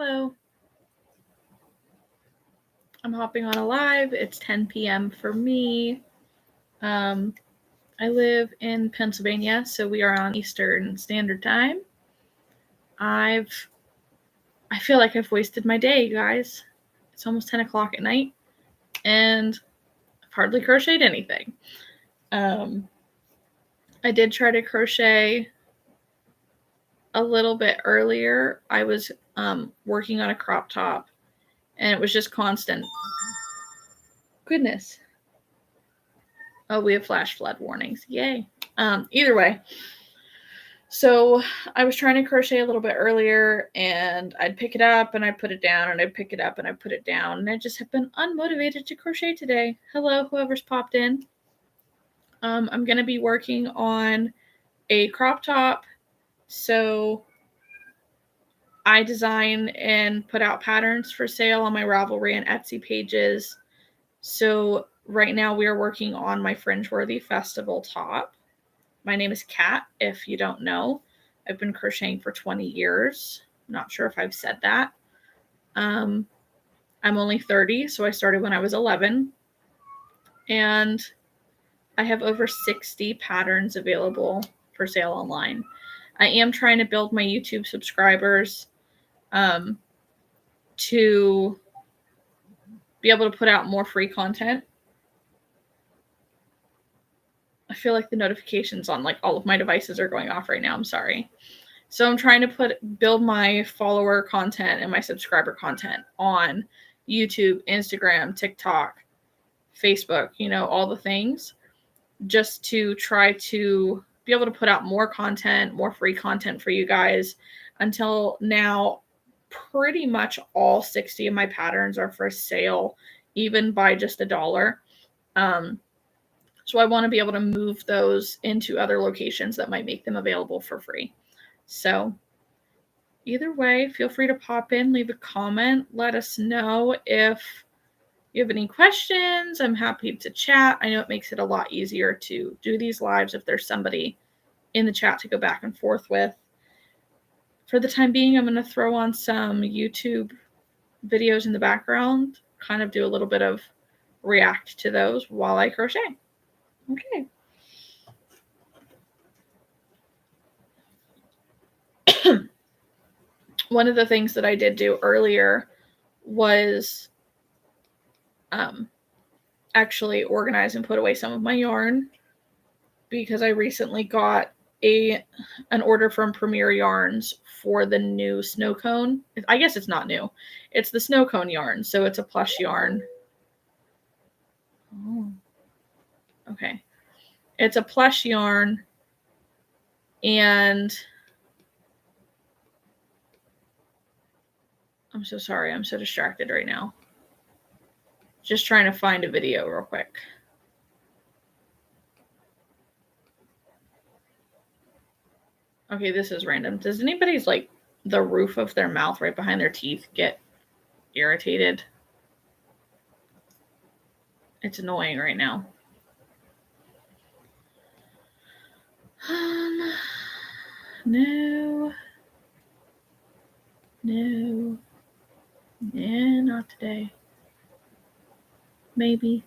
Hello. I'm hopping on a live. It's 10 p.m. for me. I live in Pennsylvania, so we are on Eastern Standard Time. I feel like I've wasted my day, you guys. It's almost 10 o'clock at night, and I've hardly crocheted anything. I did try to crochet a little bit earlier. I was working on a crop top, and it was just constant. Goodness. Oh, we have flash flood warnings. Yay. Either way. So I was trying to crochet a little bit earlier, and I'd pick it up and I'd put it down, and I'd pick it up and I'd put it down, and I just have been unmotivated to crochet today. Hello, whoever's popped in. I'm going to be working on a crop top. So I design and put out patterns for sale on my Ravelry and Etsy pages. So right now we are working on my Fringeworthy Festival top. My name is Kat, if you don't know. I've been crocheting for 20 years. I'm not sure if I've said that. I'm only 30, so I started when I was 11. And I have over 60 patterns available for sale online. I am trying to build my YouTube subscribers to be able to put out more free content. I feel like the notifications on like all of my devices are going off right now. I'm sorry. So I'm trying to build my follower content and my subscriber content on YouTube, Instagram, TikTok, Facebook, all the things, just to try to be able to put out more content, more free content for you guys. Until now, pretty much all 60 of my patterns are for sale, even by just $1. So I want to be able to move those into other locations that might make them available for free. So either way, feel free to pop in, leave a comment, let us know if you have any questions. I'm happy to chat. I know it makes it a lot easier to do these lives if there's somebody in the chat to go back and forth with. For the time being, I'm going to throw on some YouTube videos in the background, kind of do a little bit of react to those while I crochet. Okay. One of the things that I did do earlier was actually organize and put away some of my yarn, because I recently got an order from Premier Yarns for the new snow cone. I guess it's not new. It's the snow cone yarn. So it's a plush yarn. Oh. Okay. It's a plush yarn, and I'm so sorry. I'm so distracted right now. Just trying to find a video real quick. Okay, this is random. Does anybody's like the roof of their mouth right behind their teeth get irritated? It's annoying right now. No. Yeah, not today. Maybe.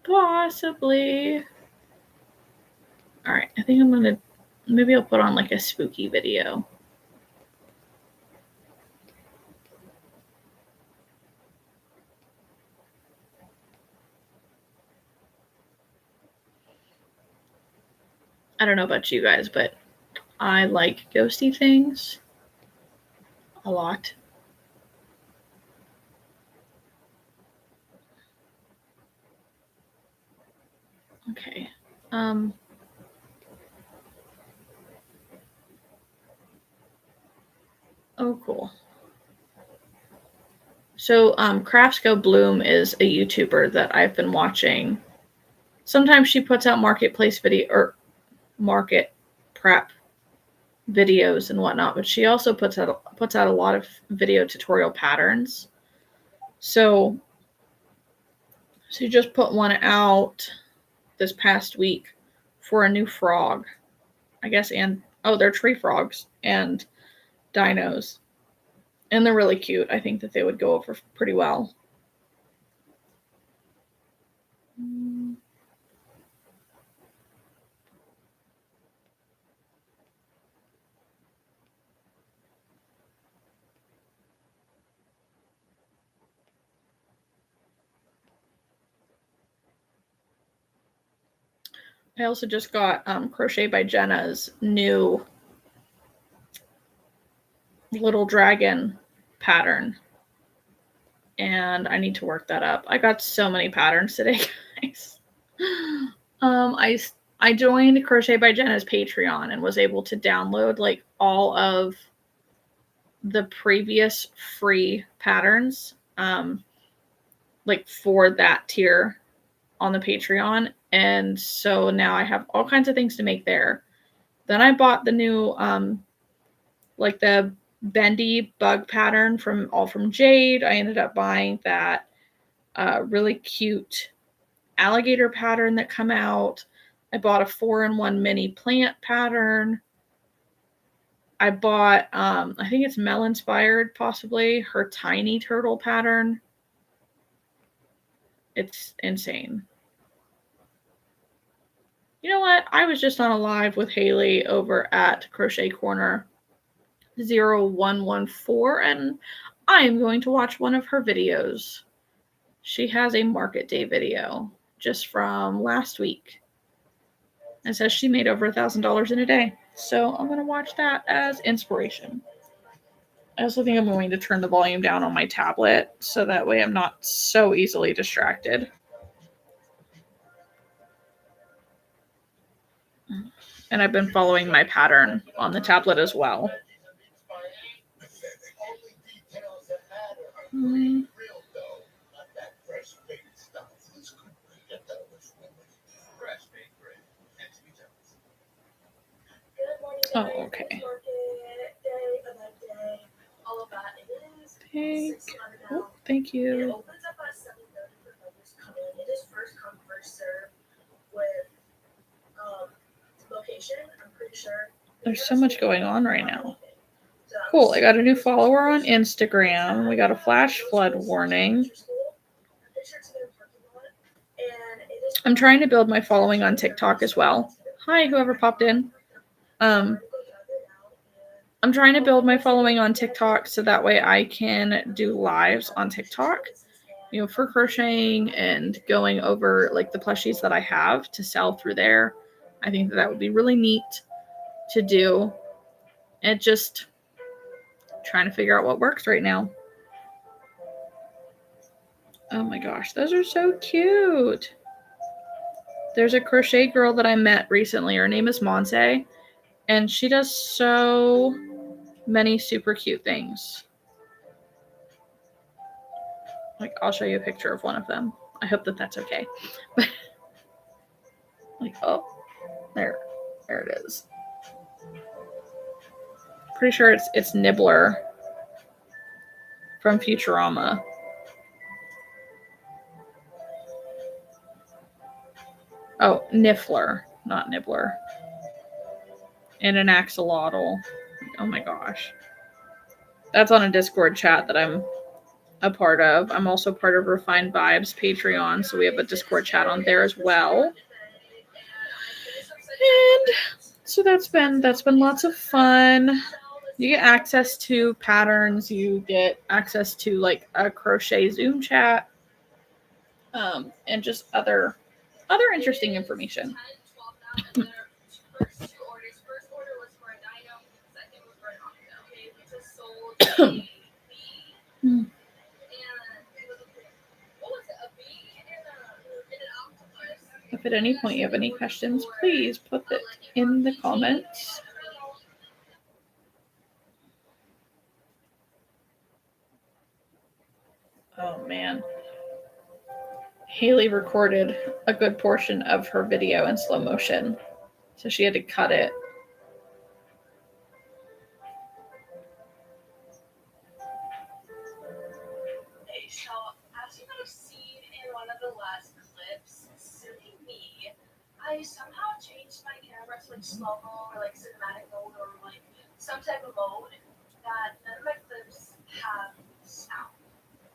Possibly. All right, I think I'm gonna, maybe I'll put on like a spooky video. I don't know about you guys, but I like ghosty things a lot. Okay. Oh, cool. So, Crafts Go Bloom is a YouTuber that I've been watching. Sometimes she puts out marketplace video or market prep videos and whatnot, but she also puts out a lot of video tutorial patterns. So she just put one out this past week for a new frog, I guess, and they're tree frogs and dinos. And they're really cute. I think that they would go over pretty well. I also just got Crochet by Jenna's new little dragon pattern. And I need to work that up. I got so many patterns today, guys. I joined Crochet by Jenna's Patreon and was able to download like all of the previous free patterns like for that tier on the Patreon. And so now I have all kinds of things to make there. Then I bought the new like the bendy bug pattern from Jade. I ended up buying that really cute alligator pattern that come out. I bought a 4-in-1 mini plant pattern. I bought I think it's Mel inspired, possibly, her tiny turtle pattern. It's insane. You know what? I was just on a live with Haley over at Crochet Corner 0114, and I am going to watch one of her videos. She has a market day video just from last week. It says she made over $1,000 in a day. So I'm going to watch that as inspiration. I also think I'm going to turn the volume down on my tablet so that way I'm not so easily distracted. And I've been following my pattern on the tablet as well. Oh, okay. Thank you. There's so much going on right now. Cool. I got a new follower on Instagram. We got a flash flood warning. I'm trying to build my following on TikTok as well. Hi, whoever popped in. I'm trying to build my following on TikTok so that way I can do lives on TikTok, you know, for crocheting and going over like the plushies that I have to sell through there. I think that would be really neat to do. And just trying to figure out what works right now. Oh my gosh, those are so cute. There's a crochet girl that I met recently. Her name is Monse, and she does so many super cute things. Like, I'll show you a picture of one of them. I hope that that's okay. Like, oh, there it is. Pretty sure it's Nibbler from Futurama. Oh, Niffler, not Nibbler. And an axolotl. Oh my gosh. That's on a Discord chat that I'm a part of. I'm also part of Refined Vibes Patreon, so we have a Discord chat on there as well. And so that's been lots of fun. You get access to patterns, you get access to like a crochet Zoom chat, and just other interesting information. If at any point you have any questions, please put it in the comments. Oh man. Haley recorded a good portion of her video in slow motion, so she had to cut it. So, as you might have seen in one of the last clips, silly me I somehow changed my camera to like slow mo or like cinematic mode or like some type of mode that none of my clips have sound.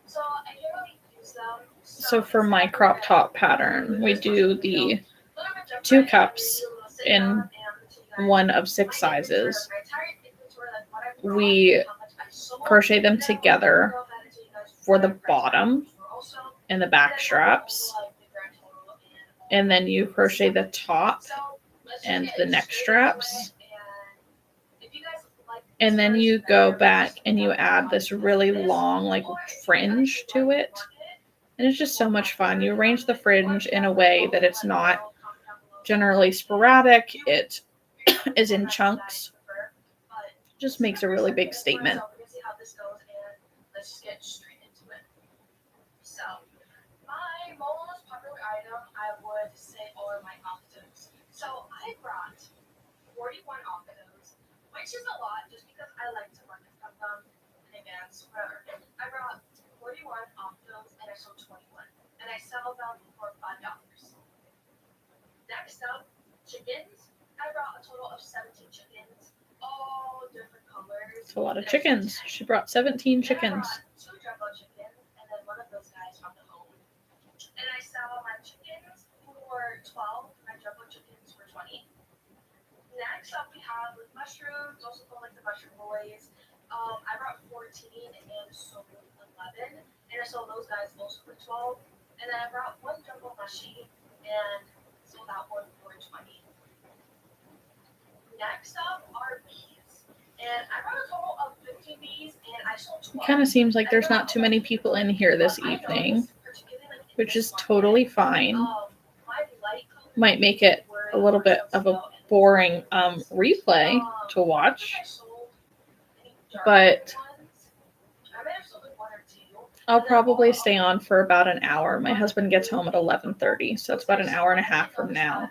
So I can't really use them. So So for instead my of doing crop it, top pattern, we do the I'm gonna jump 2 right in and maybe cups do a little sit in down and I'm gonna tell you guys one of 6 my inventory, sizes. like my entire inventory, like what I brought, We how much I sold, crochet them and then we'll together go ahead and tell you guys for what the our price bottom ranges were also, and the and back then we'll go over straps, like the grand total and and all then you the crochet the stuff. top So let's just and get the neck straight into it. straps, And if you guys like this and then version you go better, back just and you down in the add this comments really this, long like or if you fringe actually to like it, market, and it's just so much fun. You arrange the fringe in a or way that it's not generally sporadic. It is in chunks. Just makes a really big statement. So we're gonna see how this goes, and let's just get straight into it. So my most popular item, I would say, are my octos. So I brought 41 octos, which is a lot, just because I like to market them in advance. Whatever. I brought 41 octos, and I sold 21, and I sell them for $5. Next up, chickens. I brought a total of 17 chickens, all different colors. It's a lot of chickens. She brought 17 chickens. I brought 2 jumbo chickens, and then one of those guys found a home. And I sell my chickens for 12, my jumbo chickens for 20. Next up, we have like mushrooms, also called like the mushroom boys. I brought 14 and sold 11, and I sold those guys also for 12. And then I brought one jumbo mushy and sold that one for 20. Next up are bees. And I brought a total of 15 bees and I sold 12. It kind of seems like there's not too many people in here this evening, which is totally fine. Might make it a little bit of a boring replay to watch, but I'll probably stay on for about an hour. My husband gets home at 11:30, so it's about an hour and a half from now.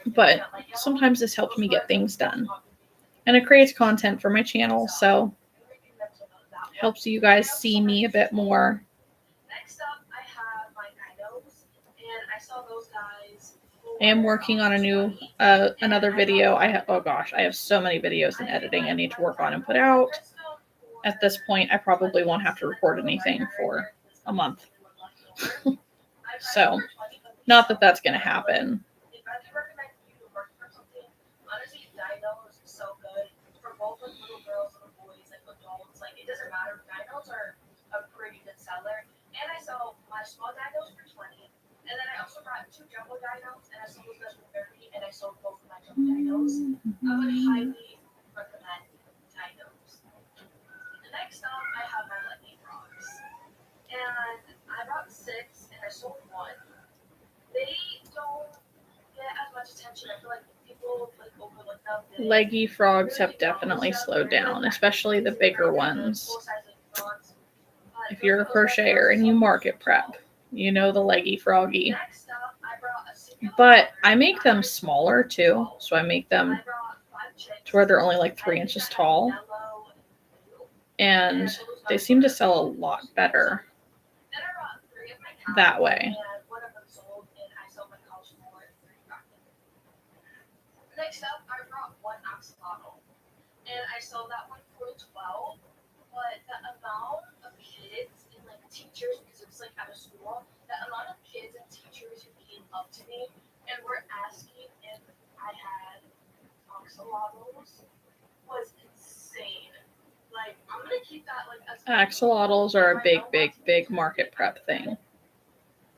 But sometimes this helps me get things done. And it creates content for my channel, so helps you guys see me a bit more. Next up, I have my dinos, and I saw those guys. I am working on another video. I have so many videos in editing I need to work on and put out. At this point, I probably won't have to record anything for a month. So, not that that's going to happen. If I could recommend you to work for something, honestly, dinos is so good for both like little girls, little boys, and adults. Like it doesn't matter. Dinos are a pretty good seller, and I sell my small dinos for 20. And then I also brought 2 jumbo dinos, and I sold those guys for 30. And I sold both of my jumbo dinos. I would highly recommend dinos. Next up, I have my lightning frogs, and I brought 6, and I sold 1. They don't get as much attention. I feel like people like overlook them. Leggy frogs have definitely slowed down, especially the bigger ones. If you're a crocheter and you market prep, you know the leggy froggy. But I make them smaller too, so I make them to where they're only like 3 inches tall, and they seem to sell a lot better that way. Next up, I brought 1 axolotl, and I sold that one for 12. But the amount of kids and like teachers, because it was like at a school, the amount of kids and teachers who came up to me and were asking if I had axolotls was insane. Like I'm gonna keep that like as axolotls are a big market prep thing.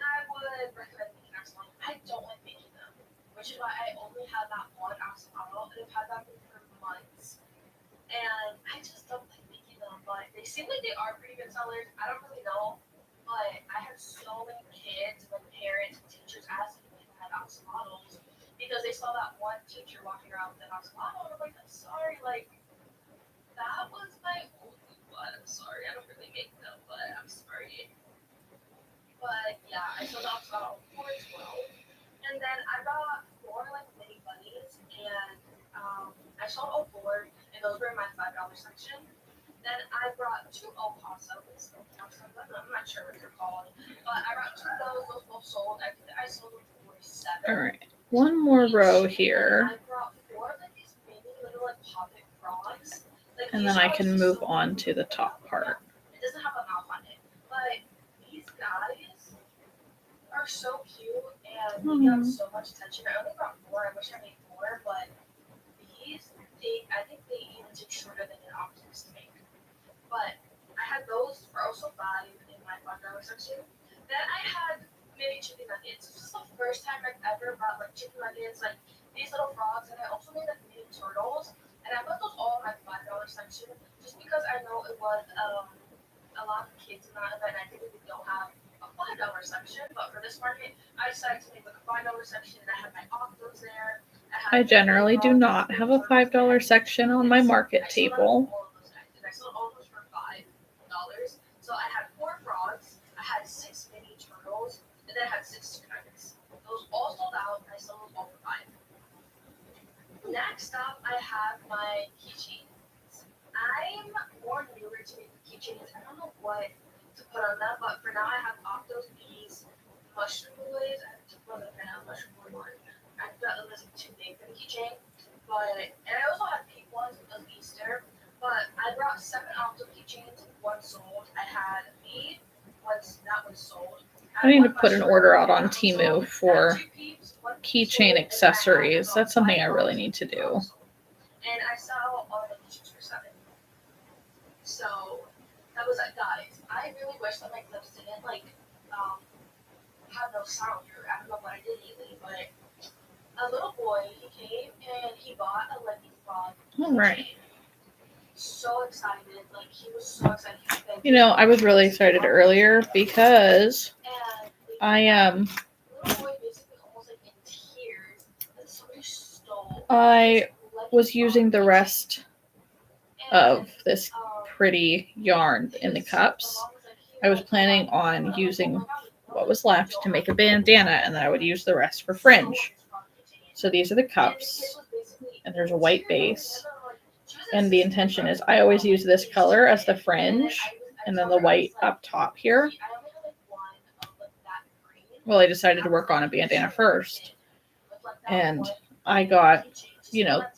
I would recommend making axolotl. I don't like making them, which is why I only had that 1 axolotl, and I've had that for months. And I just don't like making them, but they seem like they are pretty good sellers. I don't really know, but I had so many kids, like parents and teachers asking me if I had axolotls because they saw that one teacher walking around with an axolotl, and I'm like, I'm sorry, like that was my only one. I'm sorry, I don't really make them, but I'm sorry. But yeah, I sold axolotl for 12, and then I got 4 like mini bunnies, and I sold all 4, and those were in my $5 section. Then I brought 2 opossums. I'm not sure what they're called, but I brought 2 of those. Those both sold. I sold them for 47. All right. One more row here. I brought 4 of these mini little like poppet frogs. Like, and then I can move on to the top part. It doesn't have a mouth on it, but these guys are so cute and they have so much attention. I only brought 4. I wish I made more, but these, I think they even take shorter than an octopus to make. But I had those for also $5 in my $5 section. Then I had mini chicken nuggets. This is the first time I've ever bought like chicken nuggets, like these little frogs, and I also made like mini turtles. And I put those all in my $5 section just because I know it was a lot of kids in that event. I typically don't have a $5 section, but for this market, I decided to make like a $5 section, and I had my octos there. I generally do not have a $5 section on my market table. I sold all those for $5. So I had 4 frogs, I had 6 mini turtles, and then I had 6 chicken nuggets. Those all sold out, and I sold those all for $5. Next up, I have my keychains. I'm more newer to making keychains. I don't know what to put on them, but for now I have octos, bees, mushroom boys. I have to put a mushroom boy one. I thought it was too big for the keychain, and I also had pink ones of Easter. But I brought 7 octo keychains. 1 sold. I had a bee. That was sold. I need to put an order out on Temu for keychain accessories. That's something I really need to do. And I sell all the keychains for $7. So that was it, guys. I really wish that my clips didn't have no sound here. I don't know what I did lately, but a little boy, he came and he bought a Leggy Frog. All right. So excited, like he was so excited. You know, I was really excited earlier because I was using the rest of this pretty yarn in the cups. I was planning on using what was left to make a bandana, and then I would use the rest for fringe. So these are the cups, and there's a white base. And the intention is I always use this color as the fringe and then the white up top here. Well, I decided to work on a bandana first. And I got,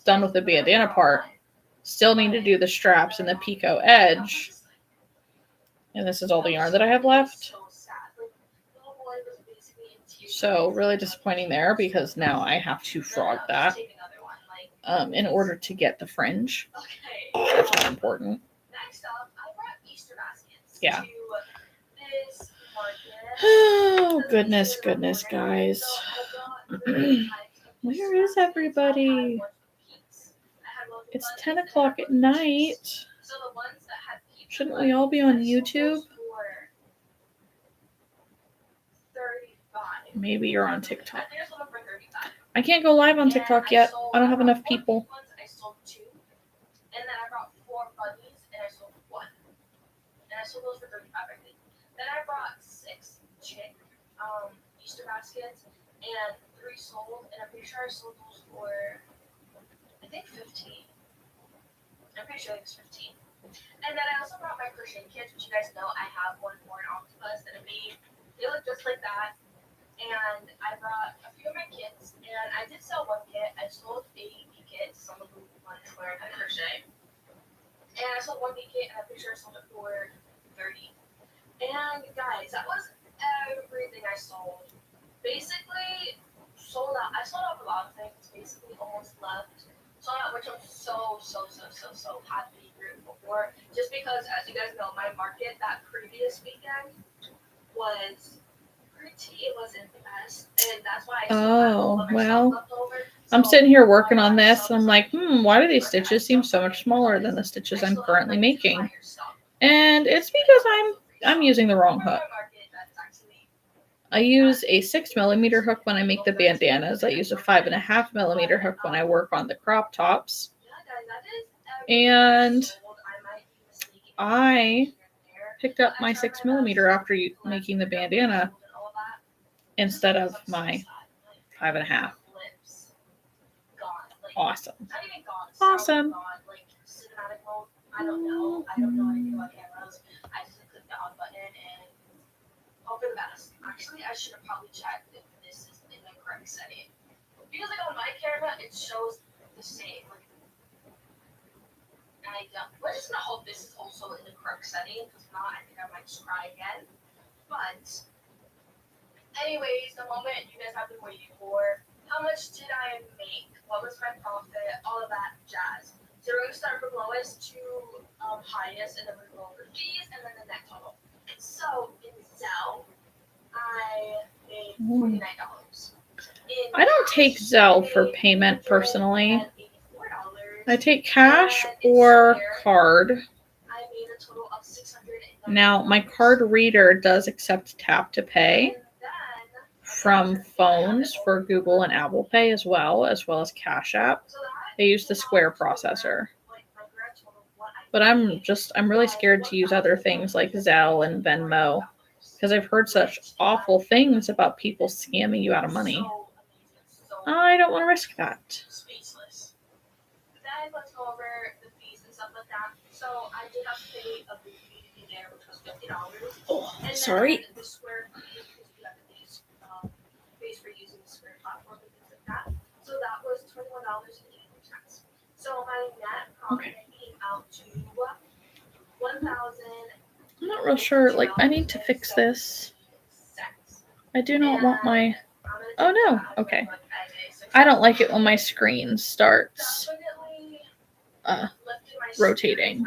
done with the bandana part. Still need to do the straps and the picot edge. And this is all the yarn that I have left. So really disappointing there because now I have to frog that. In order to get the fringe. That's more important. Next up, I brought Easter baskets. Yeah. To this market. Oh, goodness, guys. Where is everybody? It's 10 o'clock at night. Shouldn't we all be on YouTube? Maybe you're on TikTok. I can't go live on TikTok yet. I don't have enough people. I sold 2. And then I brought 4 bunnies, and I sold 1. And I sold those for $35, I think. Then I brought 6 chick Easter baskets, and 3 sold. And I'm pretty sure I sold those for, I think, 15. I'm pretty sure it was 15. And then I also brought my crochet kits, which you guys know I have one for an octopus that I made. They look just like that. And I brought a few of my kits, and I did sell 1 kit. I sold a bee kit, someone who wanted to learn how to crochet. And I sold 1 bee kit, and I'm pretty sure I sold it for $30. And guys, that was everything I sold. Basically, sold out. I sold out a lot of things, basically almost left. Sold out, which I'm so happy grateful for. Just because, as you guys know, my market that previous weekend was... it wasn't the best, and that's why I'm sitting here working on this, and I'm like, why do these stitches seem so much smaller than the stitches I'm currently making? And it's because I'm using the wrong hook. I use a 6mm hook when I make the bandanas. I use a 5.5mm hook when I work on the crop tops. And I picked up my 6mm after making the bandana instead of my 5.5. Awesome. I don't know anything about cameras. I just clicked the on button actually, I should have probably checked if this is in the correct setting. Because like on my camera, it shows the same. Like, we're just gonna hope this is also in the correct setting. Because if not, I think I might just try again. But anyways, the moment you guys have been waiting for. How much did I make? What was my profit? All of that jazz. So we're gonna start from lowest to highest, and then we're gonna go over fees and then the net total. So in Zelle, I made $49. I don't take Zelle for payment personally. I take cash or card. I made a total of $600. Now, my card reader does accept tap to pay from phones for Google and Apple Pay as well as Cash App. They use the Square processor. But I'm really scared to use other things like Zelle and Venmo because I've heard such awful things about people scamming you out of money. I don't want to risk that. Speechless. Then let's go over the fees and stuff like that. So I did have to pay a big fee to be there, which was $50. Oh, and sorry. The Square fee, because we have to use fees for using the Square platform and things like that. So that was $21.80. So my net profit came out to $1,000. I'm not real sure. Like, I need to fix this. I do not want my... Oh, no. Okay. I don't like it when my screen starts rotating.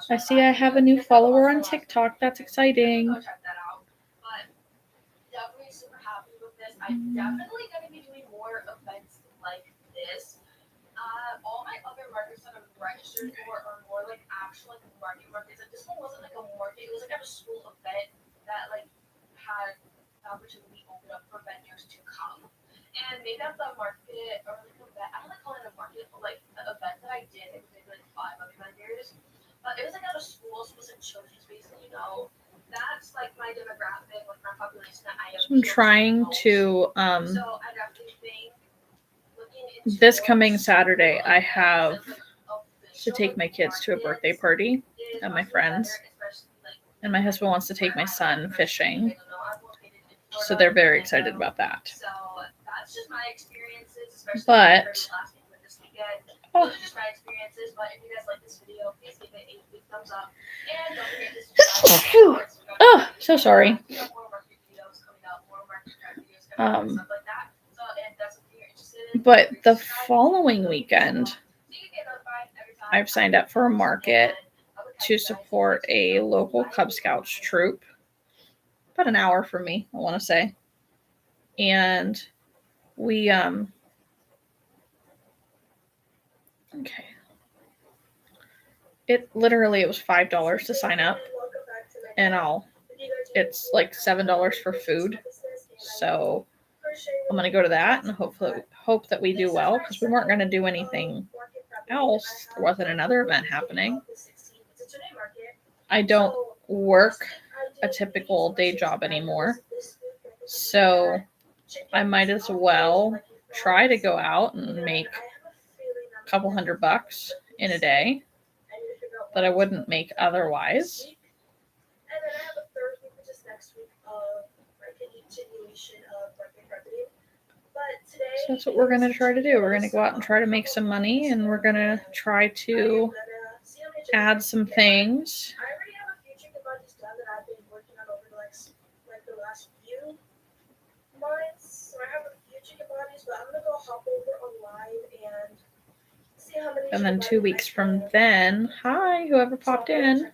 I see I have a new follower on TikTok. That's exciting. But definitely super happy with this. I'm definitely going to be doing more events like this. All my other markets that I'm registered for are more like actual like market markets. Like this one wasn't like a market; it was like at a school event that like had the opportunity open up for vendors to come. And maybe at the market or like event, I don't like calling it a market, but like the event that I did, it was maybe like 5 other vendors. But it was like at a school, so it was like children's space, and that's like my demographic, like my population that I am. So I'm trying to So I definitely think. This coming Saturday, I have to take my kids to a birthday party at my friend's, and my husband wants to take my son fishing, so they're very excited about that. But oh, oh, so sorry. But the following weekend, I've signed up for a market to support a local Cub Scouts troop. About an hour from me, I want to say. And we, okay. It was $5 to sign up. And it's like $7 for food. So I'm going to go to that and hope that we do well, because we weren't going to do anything else. There wasn't another event happening. I don't work a typical day job anymore, so I might as well try to go out and make a couple $100 in a day that I wouldn't make otherwise. So that's what we're going to try to do. We're going to go out and try to make some money, and we're going to try to add some things. I already have a few chicken budgets done that I've been working on over the last few months. So I have a few chicken bodies, but I'm going to go hop over online and see how many. And then 2 weeks from then, hi, whoever popped in.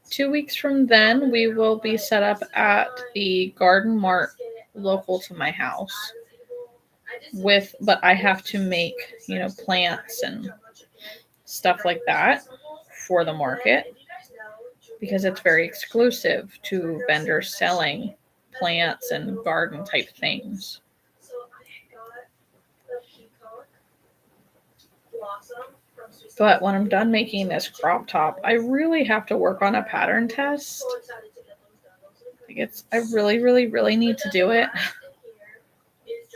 2 weeks from then, we will be set up at the Garden Mart local to my house. But I have to make, plants and stuff like that for the market, because it's very exclusive to vendors selling plants and garden type things. But when I'm done making this crop top, I really have to work on a pattern test. I really, really, really need to do it.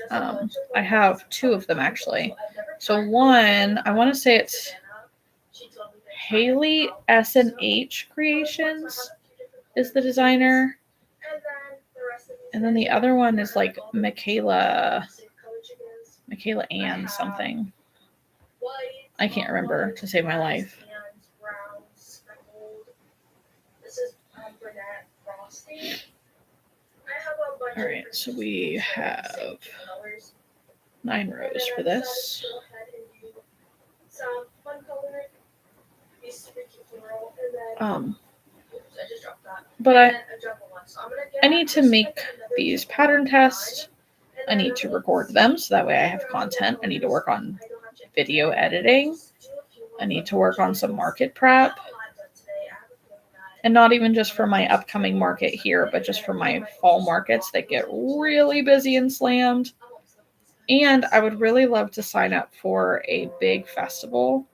I have 2 of them actually. So one, I want to say it's Haley S&H Creations is the designer. And then the rest of these And then the guys other are one is all like the Michaela same color chickens. Ann something. White, I can't remember to save my life. and brown speckled. This is brunette frosty. I have a bunch All of right, different so we species that have same chicken colors. 9 And rows then for I this. decided to go ahead and do some fun color, these super cute floral, and then oops, I just dropped that. But And then a jungle one. So I'm gonna get I need to just make like another these jungle pattern one tests. done. And I then need I'm to gonna record see them so that way I if have there are other content. I need to colors. work on I don't have chickens video yet. editing. Just do a few I ones need of to work on some chickens. market I prep. have a lot done today. I have a feeling that And not even just for my upcoming market here, but just for my fall markets that get really busy and slammed. And I would really love to sign up for a big festival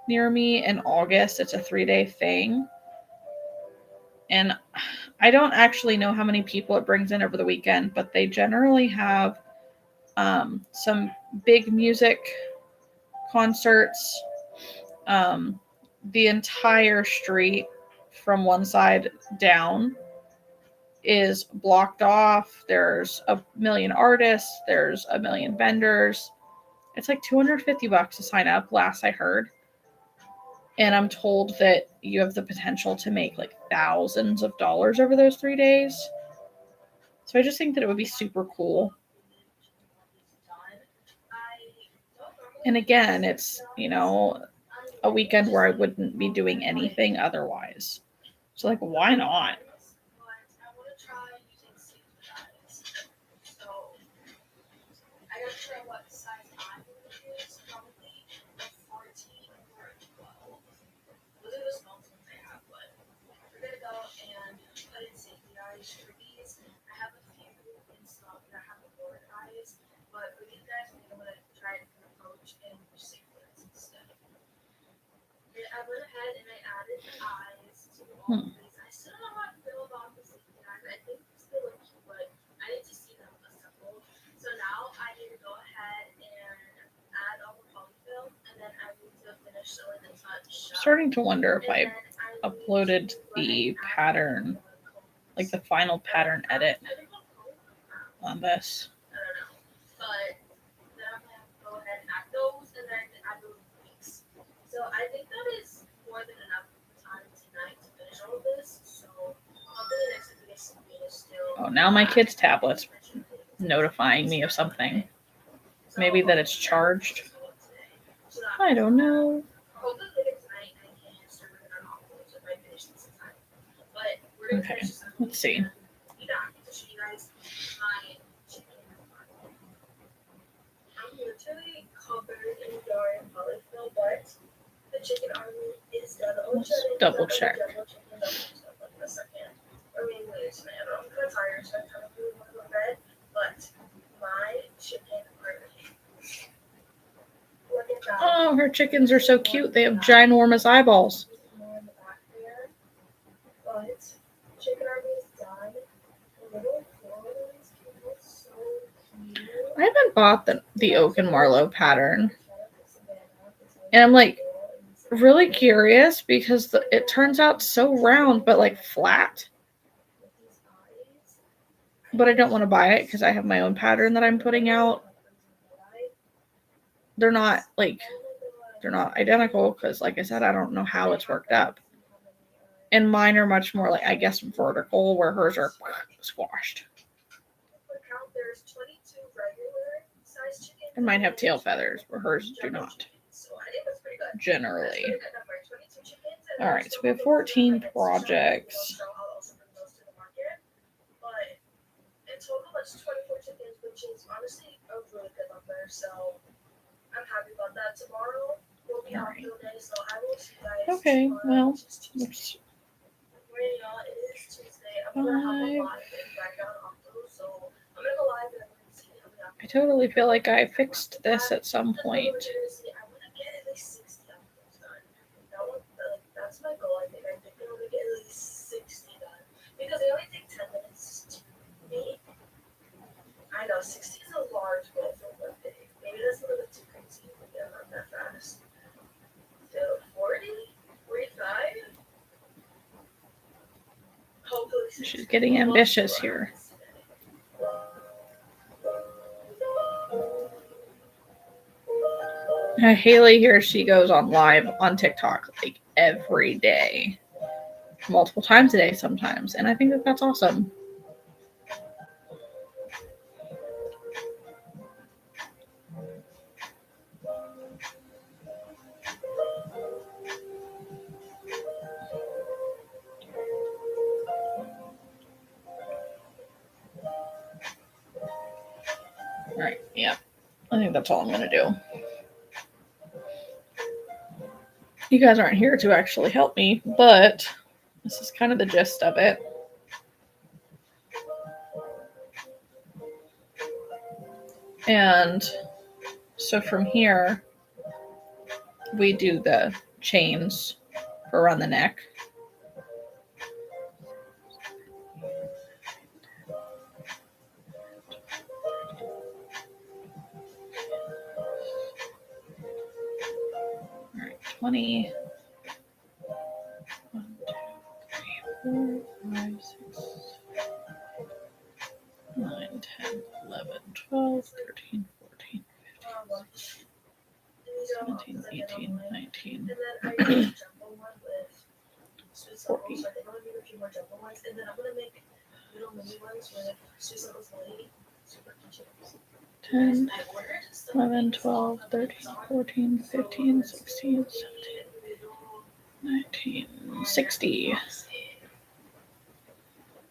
near me in August. It's a 3-day thing. And I don't actually know how many people it brings in over the weekend, but they generally have some big music concerts. The entire street from one side down is blocked off. There's a million artists, there's a million vendors. It's like $250 to sign up, last I heard. And I'm told that you have the potential to make like thousands of dollars over those 3 days. So I just think that it would be super cool. And again, it's, a weekend where I wouldn't be doing anything otherwise. So like, why not? I gotta try what size I'm gonna use. Probably a 14 or a 12. Those are the smallest ones I have, but we're gonna go and put in safety eyes for these. I have a few in stock that have the board eyes, but for these guys, I think I'm gonna try a different approach and use safety eyes instead. And I went ahead and I added the eyes to all of these. I still don't know how I feel about the safety eyes. I think they look cute, but I need to see them assembled. So now I need to go ahead and add all the polyfill, and then I need to finish sewing the touch shut. I'm starting to wonder if I uploaded the pattern, like the final pattern edit on this. I don't know. But then I'm gonna go ahead and add those, and then add the links. So I think that is more than enough time tonight to finish all of this. So hopefully the next video is still. Oh, now my kid's tablet's notifying me of something. Maybe that it's charged. I don't know. Okay, let's see. I'm literally covered in yarn polyfill, but the chicken army is done. Let's double check. Or maybe later tonight. I don't know. I'm kind of tired, so I kind of really want to go to bed. But my chicken army. Look at that. Oh, her chickens are so cute. They have ginormous eyeballs. But chicken army is done. The little florals look so cute. I haven't bought the Oak and Marlowe pattern. And I'm like really curious because it turns out so round, but like flat. But I don't want to buy it because I have my own pattern that I'm putting out. They're not identical because, like I said, I don't know how it's worked up. And mine are much more like, I guess, vertical, where hers are squashed. And mine have tail feathers, where hers do not. Generally. All right, so we have 14 projects. In total, it's 24 chickens, which is honestly a really good number. So I'm happy about that. Tomorrow will be our field day, so I will see you guys. Okay, well, let's. It is Tuesday. I'm gonna have a live in background also, so I'm gonna go live and I'm gonna see how we have. I totally feel like I fixed this at some point. I want to get at least 60 episodes done. That's my goal. I think I'm going to get at least 60 done because they only take 10 minutes to make. I know 60 is a large goal for one day. Maybe that's a little bit too crazy. Yeah, not that fast. So 40, 45. Hopefully She's getting ambitious here. Haley here, she goes on live on TikTok like every day, multiple times a day sometimes, and I think that that's awesome. All right, yeah, I think that's all I'm gonna do. You guys aren't here to actually help me, but this is kind of the gist of it. And so from here, we do the chains for around the neck. All right, 20. 1, 2, 3, 4, 5, 6, 9, 10, 11, 12, 13, 14, 15, 17, 18, 19, 40. 10, 11, 12, 13, 14, 15, 16, 17, 19, 60.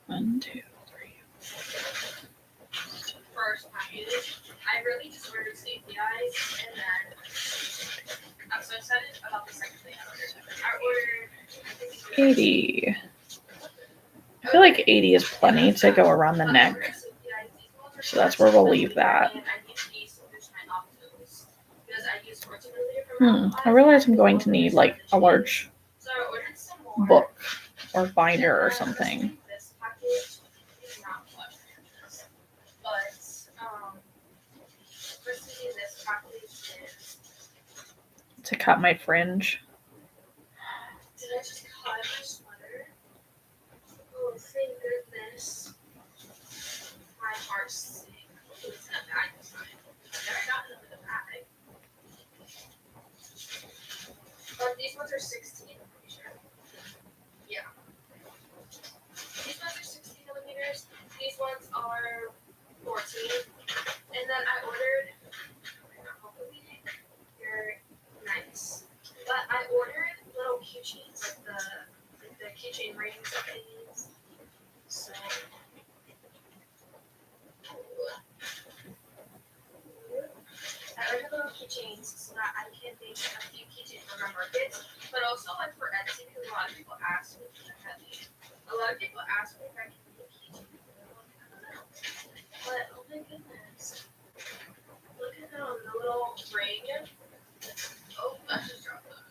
1, 2, 3. First package, I really just ordered safety eyes, and then I'm so excited about the second thing I ordered. 80. I feel like 80 is plenty to go around the neck. So that's where we'll leave that. I realize I'm going to need like a large book or binder or something. To cut my fringe. Did I just cut my sweater? Oh, thank goodness. My heart's sick. It's in a bag this time. I've never gotten them in a bag. But these ones are 16, I'm pretty sure. Yeah. These ones are 16 millimeters. These ones are 14. And then I ordered, hopefully they're nice. But I ordered little keychains, like the keychain rings that they use. So I ordered little keychains so that I can make a few keychains for my markets, but also like for Etsy because a lot of people ask me. A lot of people ask me if I can make keychains. I don't know. But oh my goodness. Look at the little ring. Oh, I just dropped that.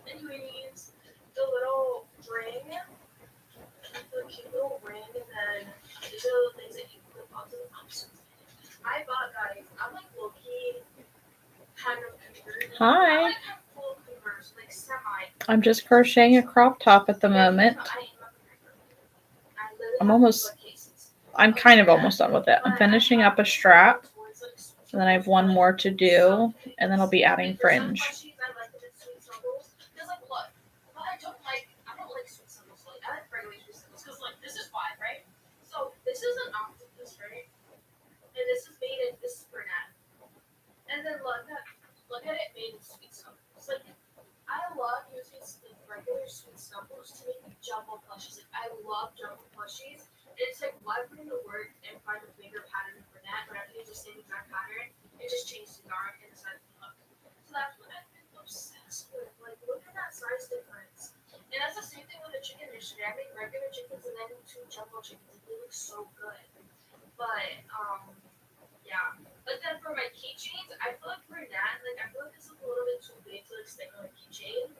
Anyways, the little ring, the cute little ring, and then these are the things that you clip onto the pumps. I bought, guys, I'm like low-key kind of converted. Hi. I like have full converse, like semi. I'm just crocheting a crop top at the moment. I'm kind of almost done with it. I'm finishing up a strap, and then I have one more to do, and then I'll be adding fringe. I don't like sweet symbols. Like, I like regular sweet symbols because, like, this is 5, right? So this is an octopus, right? And this is made in this is brunette. And then look at it made in sweet symbols. Like, I love using regular sweet symbols to make jumbo plushies. Like, I love jumbo plushies. It's like, why put in the work and find a bigger pattern for that, but I can use the same exact pattern and just change the yarn and the size of the hook. So that's what I've been obsessed with. Like, look at that size difference. And that's the same thing with the chicken yesterday. I made regular chickens and then 2 jumbo chickens. They look so good. But, yeah. But then for my keychains, I feel like for that, like, I feel like this is a little bit too big to, like, stick on a keychain.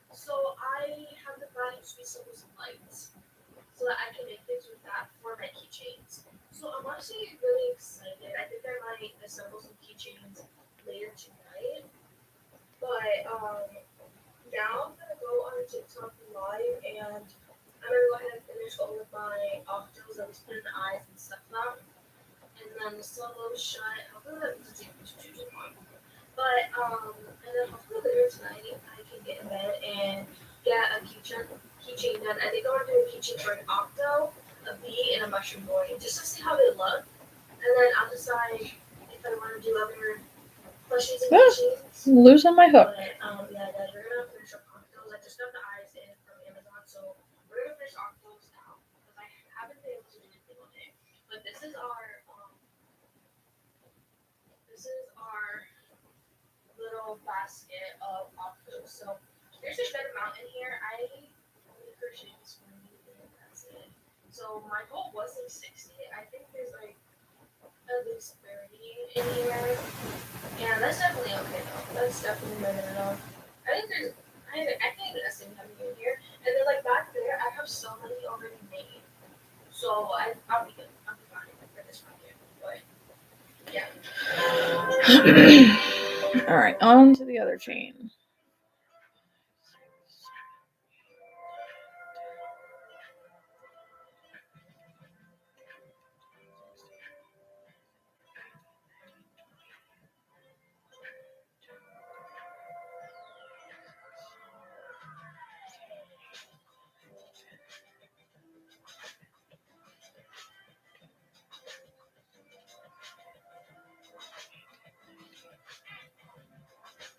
So I have the brand new sweet symbols and lights so that I can make things with that for my keychains. So I'm honestly really excited. I think I might assemble some keychains later tonight. But, now I'm gonna go on TikTok live and I'm gonna go ahead and finish all of my my octos that was put in the eyes and stuff them. And then sew those shut. Hopefully that doesn't take too long. But and then hopefully later tonight I can get in bed and get a keychain done. I think I want to do a keychain for an octo, a bee, and a mushroom boy, just to see how they look. And then I'll decide if I want to do other plushies and keychains. Losing my hook. But yeah, guys, we're gonna finish up octos. I just got the eyes in from Amazon, so we're gonna finish octos now because I haven't been able to do anything all day. But this is our little basket of octos. So there's a good amount in here. I only crocheted this one and that's it. So my goal was like 60. I think there's like at least 30 in here. And that's definitely okay though. That's definitely more than enough. I can't even estimate how many in here. And then like back there, I have so many already made. So I'll be good. I'll be fine for this project. But yeah. All right, on to the other chain.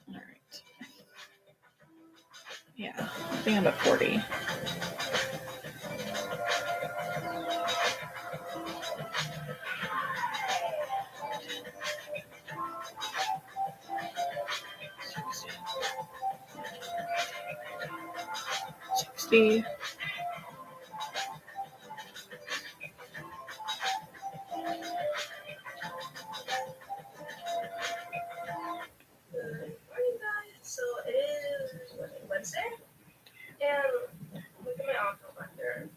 All right. Yeah, I think I'm at 40. See. So it is Wednesday, and look at my outfit back there.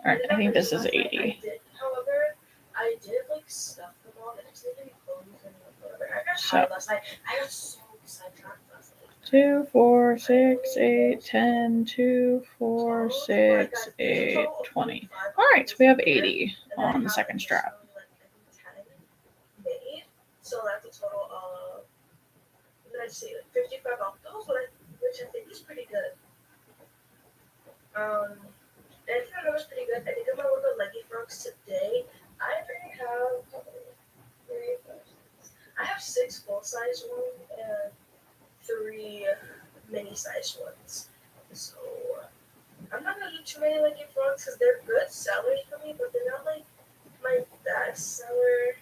All right, I think this is 80. However, I did like stuff them all the next day and clothes and whatever. I got So. tired last night. I got so sidetracked last night. 2, 4, 6, 8, 10, 2, 4, 6, 8, 20. All right, so we have 80 on the second strap. So that's a total of, what did I say, like 55 octos, which I think is pretty good. And I think that was pretty good. I think I'm gonna look at leggy frogs today. I already have I have 6 full size ones and 3 mini size ones. So I'm not gonna do too many leggy frogs because they're good sellers for me, but they're not like my best seller.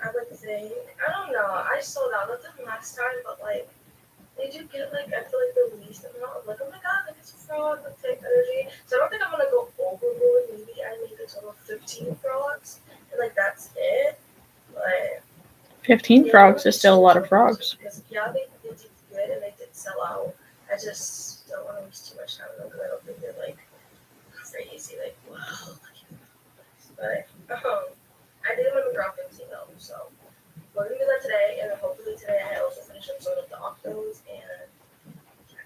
I would think. I don't know. I sold out of them last time, but like they do get like I feel like the least amount of like, oh my god, like it's a frog with type energy. So I don't think I'm gonna go overboard. Maybe I make a total of 15 frogs and like that's it. But 15 frogs is still a lot of frogs. Because yeah, they did good and they did sell out. I just don't want to waste too much time on them because I don't think they're like crazy. Like wow, but I did want to drop things though, so we're gonna do that today, and then hopefully today I also finish up some of the octos and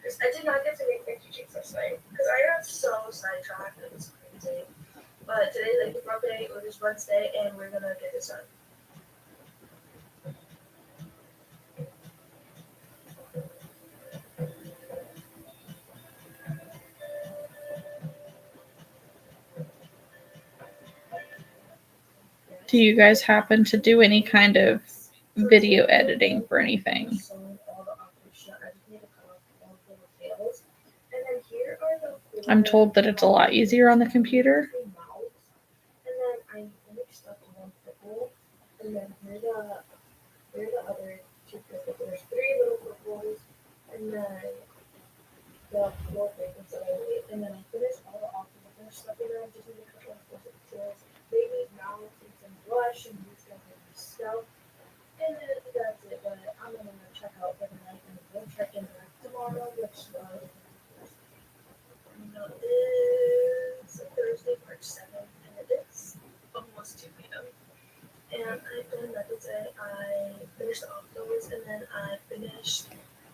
I did not get to make my keychains last night because I got so sidetracked. It was crazy. But today's like the Friday, it was Wednesday, and we're gonna get this done. Do you guys happen to do any kind of video editing for anything? I'm told that it's a lot easier on the computer. And then I mixed up one purple, and then here are the other 2 purples. There's 3 little purples, and then the 4 big ones that I made. And then I finished all the octopus. I finished stuffing them, just made a couple of pictures. Baby mouths and some blush and these guys and stuff. And then that's it. But I'm gonna check out for the night and we'll check in back tomorrow, which is Thursday, March 7th, and it is almost 2 p.m. And I've done nuggets. I finished the octos, and then I finished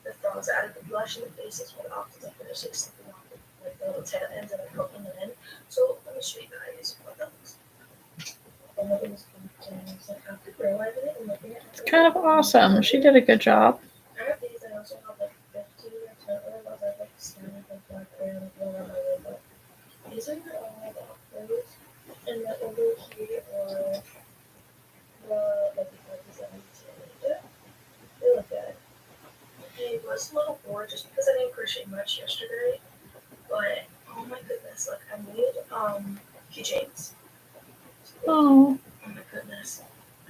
the frogs. I added the blush and the faces for the octos. I finished like something off with the little tail ends and then hooking them in. So let me show you guys what that looks like. After realizing it and looking at it, It's kind of awesome. She did a good job. I have these and I also have like 15 or 10 other ones. I have like standard like black crayon like one on my way, but these are all the offers. And then over here are the like the colors that I did. They look good. I was a little bored just because I didn't crochet much yesterday, but oh my goodness, like I made keychains. Oh. Oh my goodness.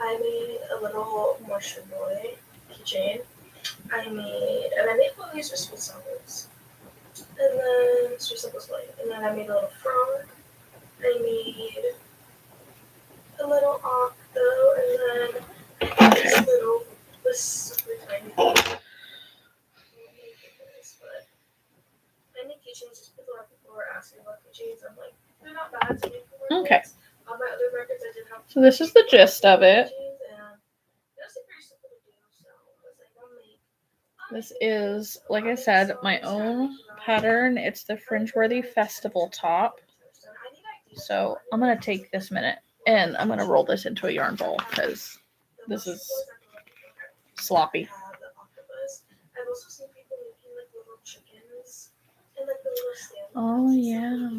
I made a little Martian boy keychain. I made one of these for sweet samples. And then sweet samples light. And then I made a little frog. I made a little octo, and then this little, this super tiny thing. But I make keychains just because a lot of people are asking about keychains. I'm like, they're not bad to make for work. Okay. On my other records, I did have. So this is the gist of it. This is, like I said, my own pattern. It's the Fringeworthy Festival top. So I'm going to take this minute and I'm going to roll this into a yarn ball because this is sloppy. Oh, yeah.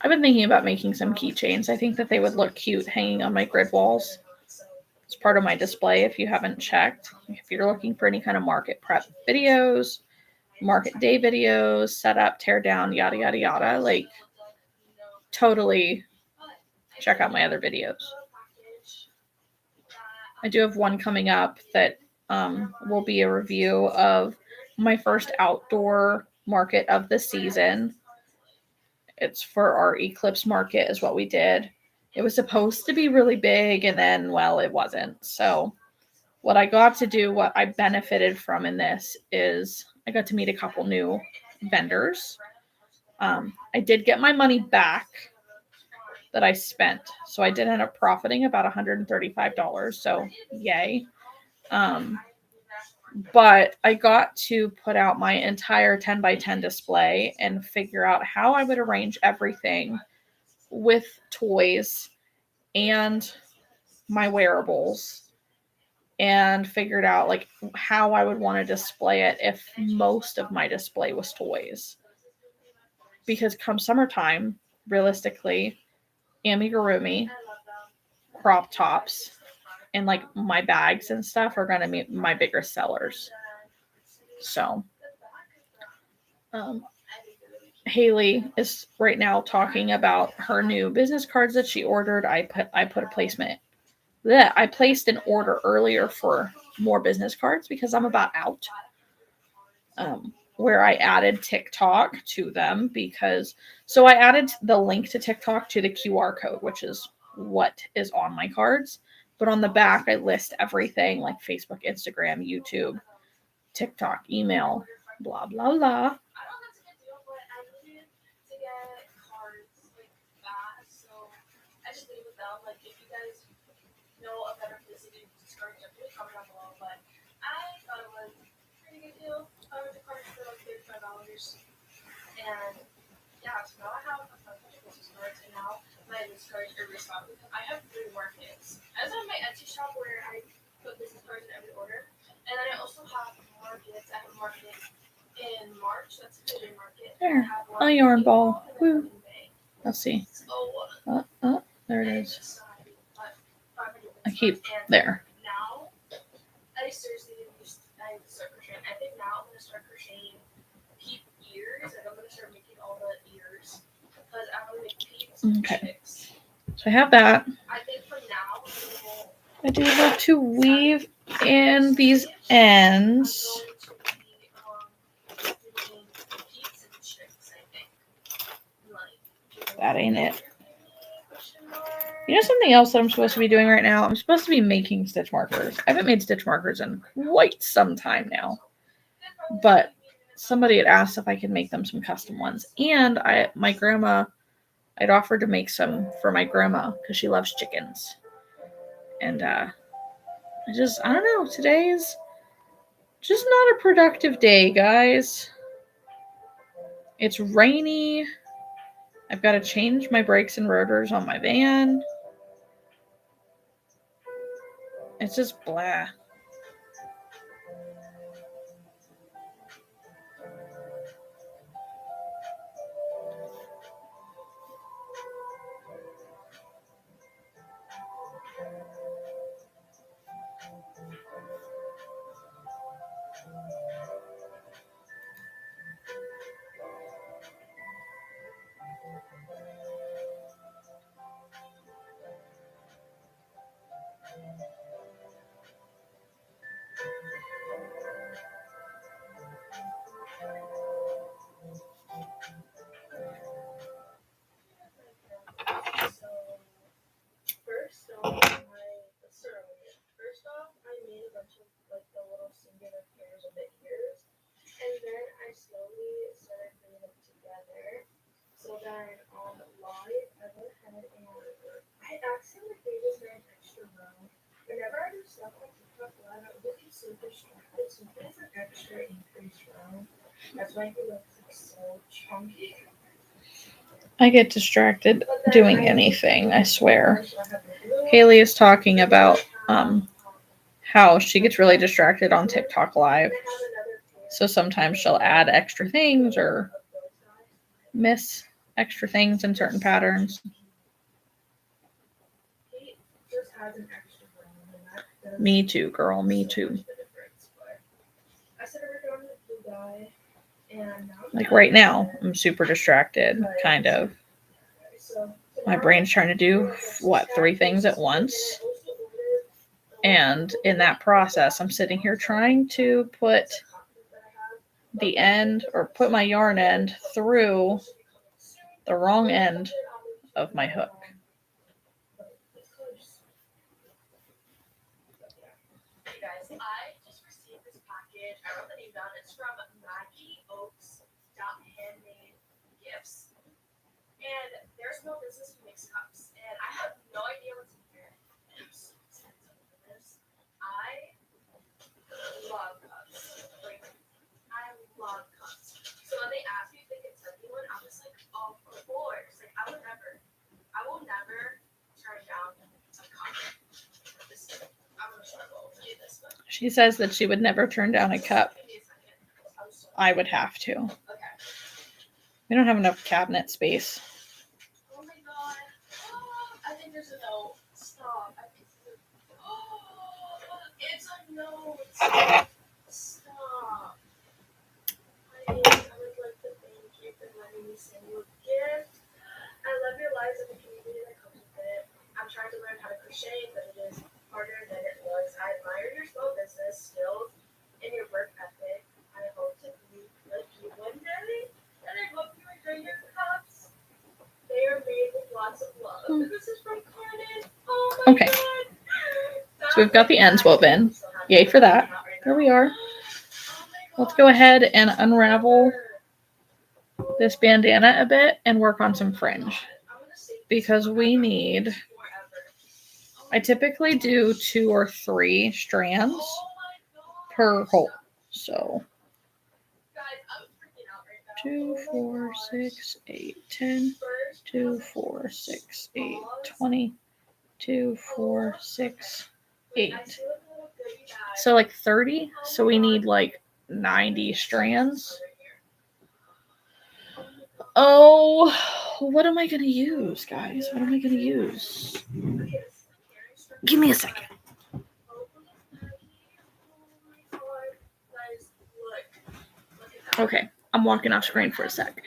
I've been thinking about making some keychains. I think that they would look cute hanging on my grid walls. It's part of my display if you haven't checked. If you're looking for any kind of market prep videos, market day videos, setup, tear down, yada, yada, yada, like totally check out my other videos. I do have one coming up that will be a review of my first outdoor market of the season. It's for our eclipse market is what we did. It was supposed to be really big and then, well, it wasn't. So what I got to do, what I benefited from in this is I got to meet a couple new vendors. I did get my money back that I spent. So I did end up profiting about $135. So yay. But I got to put out my entire 10 by 10 display and figure out how I would arrange everything with toys and my wearables, and figured out like how I would want to display it if most of my display was toys. Because come summertime, realistically, amigurumi, crop tops, and like my bags and stuff are going to be my bigger sellers. So Haley is right now talking about her new business cards that she ordered. I put a placement. I placed an order earlier for more business cards because I'm about out. Where I added TikTok to them so I added the link to TikTok to the QR code, which is what is on my cards. But on the back, I list everything like Facebook, Instagram, YouTube, TikTok, email, blah, blah, blah. And yeah, so now I have a bunch of business cards, and now my business cards are restocked because I have 3 markets. I also have my Etsy shop where I put business cards in every order, and then I also have markets. I have a market in March. That's a February market. There, a yarn ball. Woo. Let's see. There it is. I keep there. Now, I seriously I start crocheting. I think now I'm gonna start crocheting peep ears, and I'm gonna start making all the ears because I'm gonna make peeps and chicks. So I have that. I think for now, I do have to weave in these ends. That ain't it. You know something else that I'm supposed to be doing right now? I'm supposed to be making stitch markers. I haven't made stitch markers in quite some time now. But somebody had asked if I could make them some custom ones. And my grandma, I'd offered to make some for my grandma because she loves chickens. And I don't know. Today is just not a productive day, guys. It's rainy. I've got to change my brakes and rotors on my van. It's just blah. First off, I made a bunch of like the little singular pairs of the ears, and then I slowly started putting them together. So then on live, I went ahead and I accidentally made this very extra row. Whenever I do stuff on TikTok live, I would get so distracted. So there's an extra increased row. That's why he looks like so chunky. I get distracted doing anything, I swear. Haley is talking about how she gets really distracted on TikTok Live. So sometimes she'll add extra things or miss extra things in certain patterns. Me too, girl. Me too. Like right now, I'm super distracted, kind of. My brain's trying to do, 3 things at once. And in that process, I'm sitting here trying to put the end or put my yarn end through the wrong end of my hook. Hey guys, I just received this package. I wrote the name down. It's from Handmade Gifts. And there's no business who makes cups. And I have no idea what's in here. I'm so excited for this. I love cups. Like, I love cups. So when they asked me if they could send me one, I was like, of course. Like, I will never turn down a cup. I'm gonna struggle to do this one. She says that she would never turn down a cup. I would have to. Okay. We don't have enough cabinet space. Oh my god. I think there's a note. Stop. I think it's a note. Stop. I would like to thank you for letting me send you a gift. I love your lives and the community that comes with it. I'm trying to learn how to crochet, but it is harder than it looks. I admire your small business skills and your work ethic. I hope to be like you one day, and I hope you enjoy your cups. They are made with lots of love. This is from Carmen. Oh my god. So we've got the ends woven. Yay for that. There we are. Let's go ahead and unravel this bandana a bit and work on some fringe. Because we need, I typically do 2 or 3 strands per hole. So 2, 4, 6, 8, 10, 2, 4, 6, 8, 20, 2, 4, 6, 8. So like 30. So we need like 90 strands. Oh, what am I going to use, guys? What am I going to use? Give me a second. Okay, I'm walking off screen for a sec.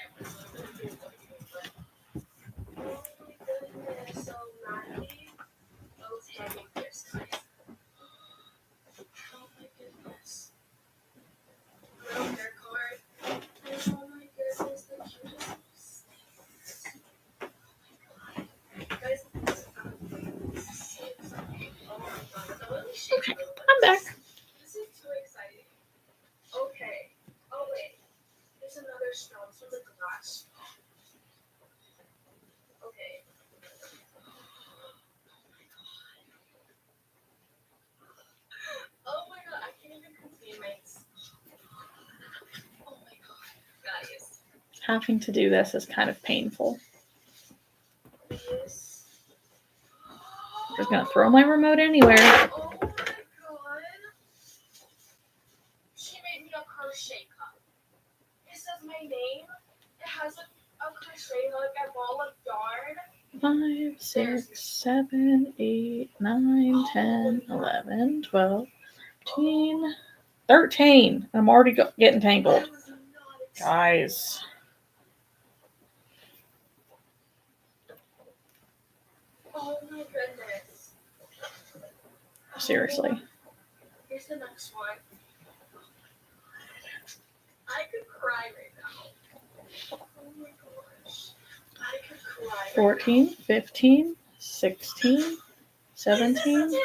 Okay, I'm back. This is too exciting. Okay. Oh wait. There's another stone from the Having to do this is kind of painful. Please. I'm just gonna throw my remote anywhere. Oh my god. She made me a crochet cup. It says my name. It has a crochet hook, a ball of yarn. 5, 6, 7, 8, 9, 10, 11, 12, 13, 13. I'm already getting tangled. I was not expecting Guys. Oh my goodness. Seriously. Here's the next one. I could cry right now. Oh my gosh. I could cry. 14, 15, 16, 17,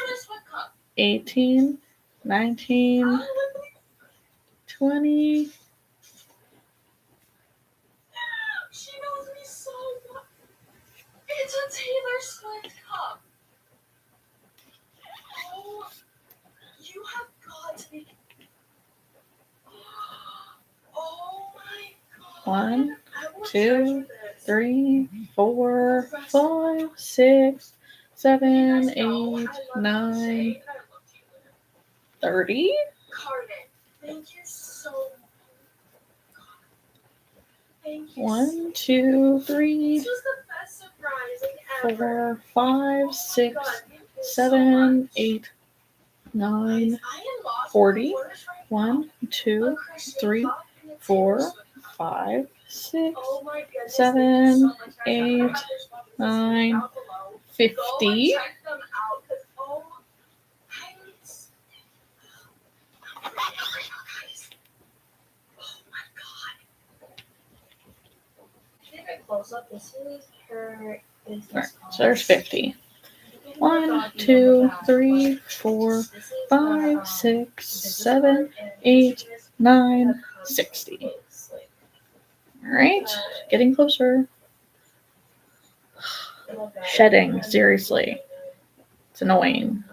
18, 19, 20. She knows me so well. It's a Taylor Swift cup. Oh, you have got to be. Oh my god. 1, 2, 3, 4, 5, 6, 7, 8, 9, 30. Carden, thank you so much. Thank you. 1, 2, 3, This was the best surprising ever. 4, 5, 6, God, thank you so 7, much. 8, 9, I am lost 40. for words right 1, 2, now. A crochet 3, cup and a 4, Taylor Swift cup. 5, 6, Oh my goodness, 7, thank you so much, guys. 8, I'm gonna have their sponsors 9, down below. Go 50. and check them out, because oh, guys. Oh my god. Take a close up. This is her business Right, card. so there's 50. 1, 2, 3, 4, 5, 6, 7, 8, 9, 60. Alright, getting closer. Shedding, seriously. It's annoying.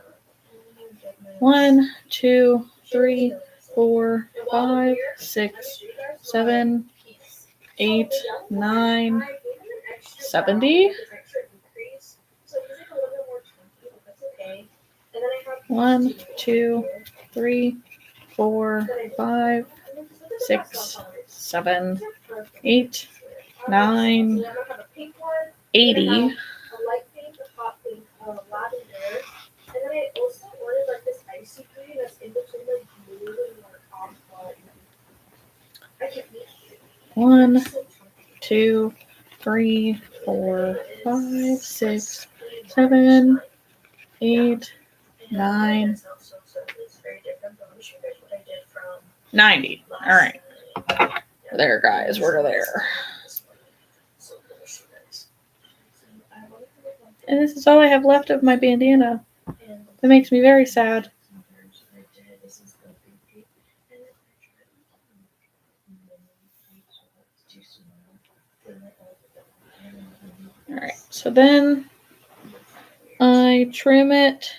1, 2, 3, 4, 5, 6, 7, 8, 9, 70. 1, 2, 3, 4, 5, 6, 7, 8, 9, 80. A light pink, a hot pink, lavender. And then I also ordered like this icy green that's in between like blue and like off-white. I can't make it. 1, 2, 3, 4, 5, 6, 7, 8, 9, 90. Alright. There, guys. We're there. And this is all I have left of my bandana. That makes me very sad. Alright, so then I trim it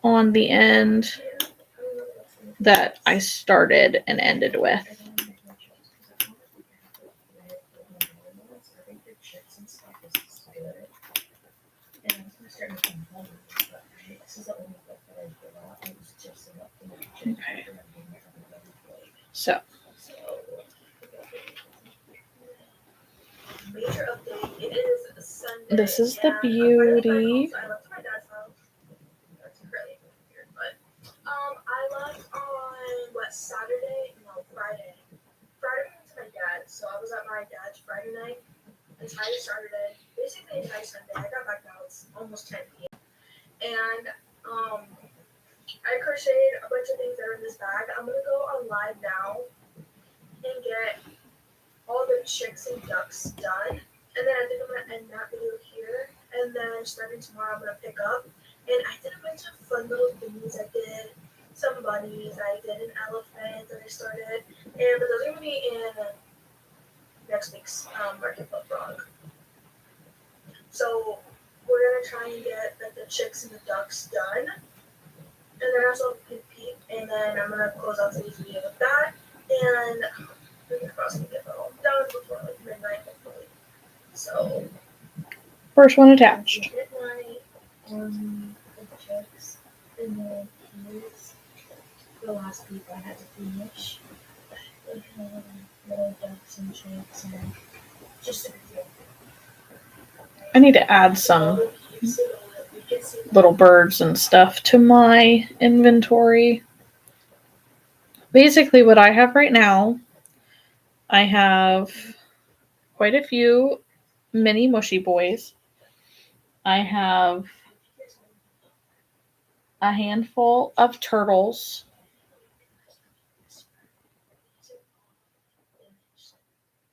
on the end that I started and ended with. Okay. So Major update. It is Sunday. this is the and beauty. I left my dad's house. That's really weird, but I left on Saturday? No, Friday. Friday went to my dad, so I was at my dad's Friday night, entire Saturday, basically entire Sunday. I got back out. It's almost 10 p.m. And I crocheted a bunch of things that are in this bag. I'm gonna go on live now and get all the chicks and ducks done. And then I think I'm gonna end that video here. And then starting tomorrow, I'm gonna pick up. And I did a bunch of fun little things. I did some bunnies. I did an elephant that I started. But those are gonna be in next week's Market Club vlog. So we're gonna try and get the chicks and the ducks done. And then also Pink Pete And then I'm gonna close out today's video with that. And fingers crossed we get that all done before like midnight, hopefully. So First one attached. midnight checks, and then here's the last week I had to finish. Little ducks and chicks and just a video. I need to add some little birds and stuff to my inventory. Basically, what I have right now, I have quite a few mini mushy boys. I have a handful of turtles.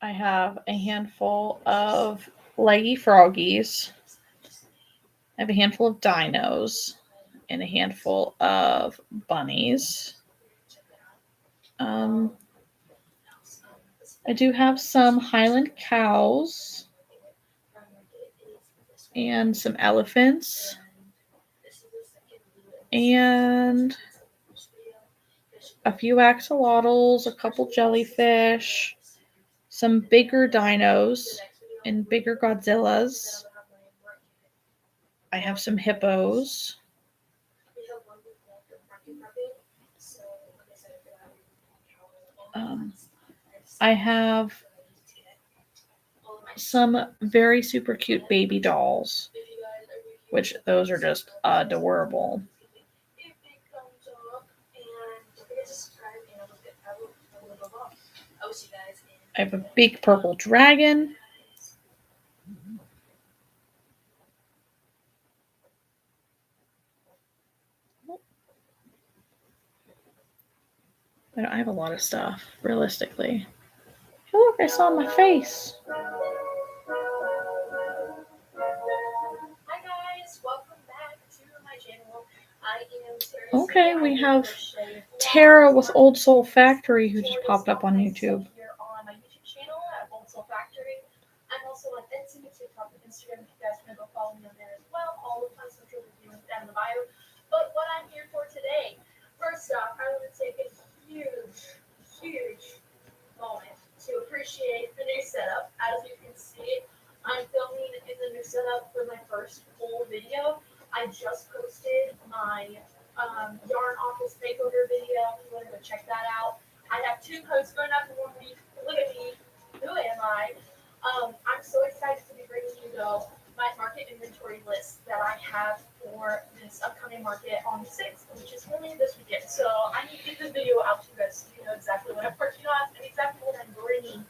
I have a handful of leggy froggies. I have a handful of dinos and a handful of bunnies. I do have some Highland cows and some elephants and a few axolotls, a couple jellyfish, some bigger dinos and bigger Godzillas. I have some hippos. I have some very super cute baby dolls, which those are just adorable. I have a big purple dragon. I have a lot of stuff, realistically. Hey, look, I saw my face. Hi guys, welcome back to my channel. I am Terry. Okay, we have Tara with Old Soul Factory who just popped up on YouTube. Here on my YouTube channel at Old Soul Factory. I'm also on Etsy, TikTok, and Instagram. If you guys want to go follow me on there as well, all of my social will be linked down in the bio. But what I'm here for today, first off, I want to take a huge moment to appreciate the new setup. As you can see, I'm filming in the new setup for my first full video. I just posted my yarn office makeover video. If you want to go check that out. I have 2 posts going up in 1 week. Look at me. Who am I? I'm so excited to be bringing you though my market inventory list that I have for this upcoming market on the 6th, which is really this weekend. So I need to get this video out to you guys so you know exactly what I'm working on and exactly what I'm bringing